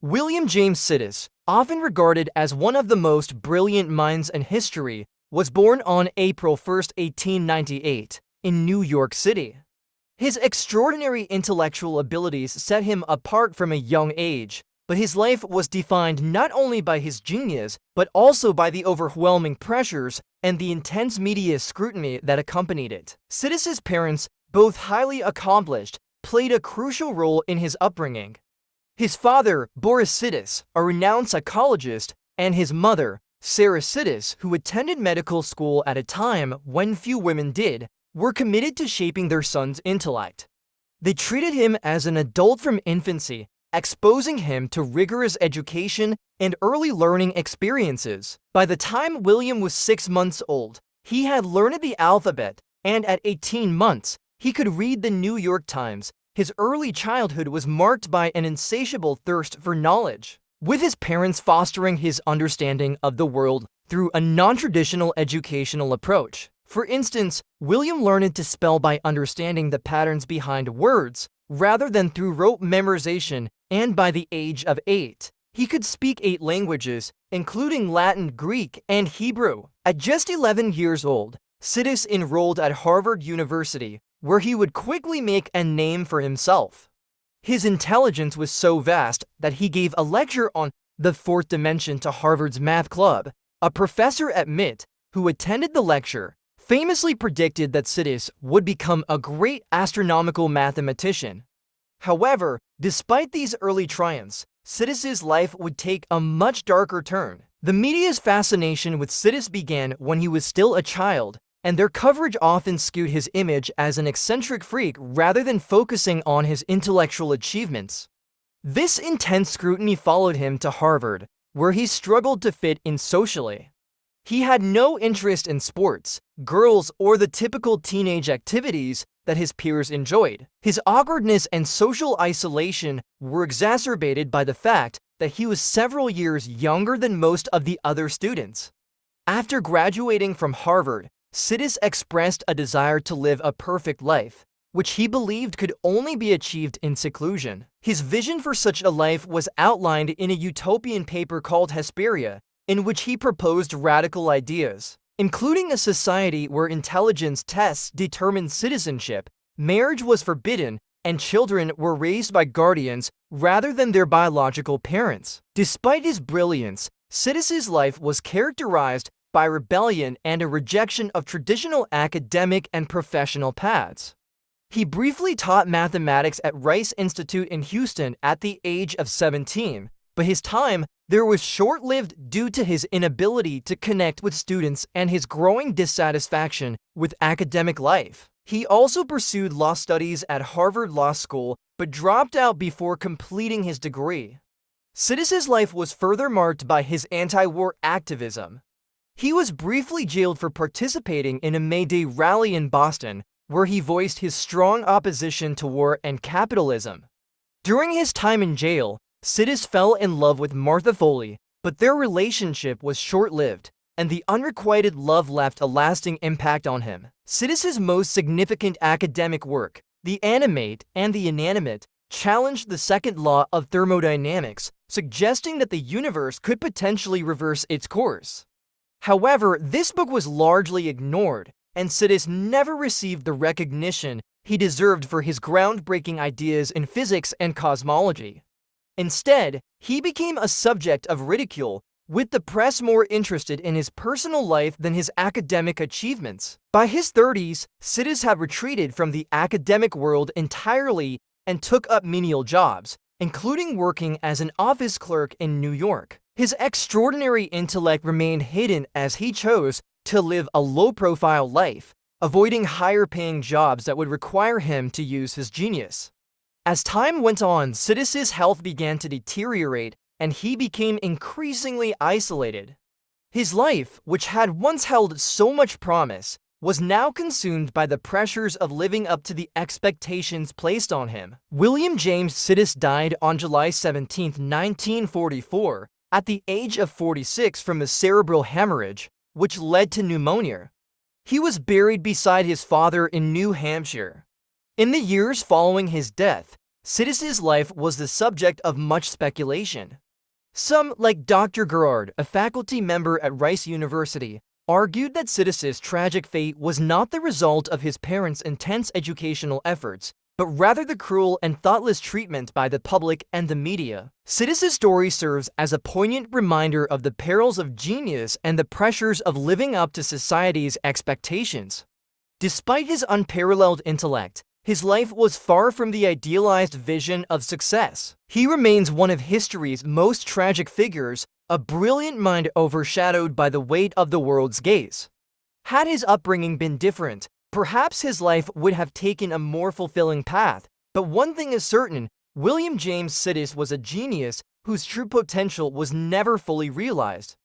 William James Sidis, often regarded as one of the most brilliant minds in history, was born on April 1, 1898, in New York City. His extraordinary intellectual abilities set him apart from a young age, but his life was defined not only by his genius, but also by the overwhelming pressures and the intense media scrutiny that accompanied it. Sidis's parents, both highly accomplished, played a crucial role in his upbringing. His father, Boris Sidis, a renowned psychologist, and his mother, Sarah Sidis, who attended medical school at a time when few women did, were committed to shaping their son's intellect. They treated him as an adult from infancy, exposing him to rigorous education and early learning experiences. By the time William was 6 months old, he had learned the alphabet, and at 18 months, he could read the New York Times. His early childhood was marked by an insatiable thirst for knowledge, with his parents fostering his understanding of the world through a non-traditional educational approach. For instance, William learned to spell by understanding the patterns behind words, rather than through rote memorization, and by the age of 8, he could speak 8 languages, including Latin, Greek, and Hebrew. At just 11 years old, Sidis enrolled at Harvard University, where he would quickly make a name for himself. His intelligence was so vast that he gave a lecture on the fourth dimension to Harvard's math club. A professor at MIT, who attended the lecture, famously predicted that Sidis would become a great astronomical mathematician. However, despite these early triumphs, Sidis's life would take a much darker turn. The media's fascination with Sidis began when he was still a child, and their coverage often skewed his image as an eccentric freak rather than focusing on his intellectual achievements. This intense scrutiny followed him to Harvard, where he struggled to fit in socially. He had no interest in sports, girls, or the typical teenage activities that his peers enjoyed. His awkwardness and social isolation were exacerbated by the fact that he was several years younger than most of the other students. After graduating from Harvard, Sidis expressed a desire to live a perfect life, which he believed could only be achieved in seclusion. His vision for such a life was outlined in a utopian paper called Hesperia, in which he proposed radical ideas, including a society where intelligence tests determined citizenship, marriage was forbidden, and children were raised by guardians rather than their biological parents. Despite his brilliance, Sidis's life was characterized by rebellion and a rejection of traditional academic and professional paths. He briefly taught mathematics at Rice Institute in Houston at the age of 17, but his time there was short-lived due to his inability to connect with students and his growing dissatisfaction with academic life. He also pursued law studies at Harvard Law School, but dropped out before completing his degree. Sidis's life was further marked by his anti-war activism. He was briefly jailed for participating in a May Day rally in Boston, where he voiced his strong opposition to war and capitalism. During his time in jail, Sidis fell in love with Martha Foley, but their relationship was short-lived, and the unrequited love left a lasting impact on him. Sidis's most significant academic work, The Animate and the Inanimate, challenged the second law of thermodynamics, suggesting that the universe could potentially reverse its course. However, this book was largely ignored, and Sidis never received the recognition he deserved for his groundbreaking ideas in physics and cosmology. Instead, he became a subject of ridicule, with the press more interested in his personal life than his academic achievements. By his 30s, Sidis had retreated from the academic world entirely and took up menial jobs, including working as an office clerk in New York. His extraordinary intellect remained hidden as he chose to live a low-profile life, avoiding higher-paying jobs that would require him to use his genius. As time went on, Sidis's health began to deteriorate, and he became increasingly isolated. His life, which had once held so much promise, was now consumed by the pressures of living up to the expectations placed on him. William James Sidis died on July 17, 1944, at the age of 46 from a cerebral hemorrhage, which led to pneumonia. He was buried beside his father in New Hampshire. In the years following his death, Sidis's life was the subject of much speculation. Some, like Dr. Gerard, a faculty member at Rice University, argued that Sidis's tragic fate was not the result of his parents' intense educational efforts, but rather the cruel and thoughtless treatment by the public and the media. Sidis's story serves as a poignant reminder of the perils of genius and the pressures of living up to society's expectations. Despite his unparalleled intellect, his life was far from the idealized vision of success. He remains one of history's most tragic figures, a brilliant mind overshadowed by the weight of the world's gaze. Had his upbringing been different, perhaps his life would have taken a more fulfilling path, but one thing is certain: William James Sidis was a genius whose true potential was never fully realized.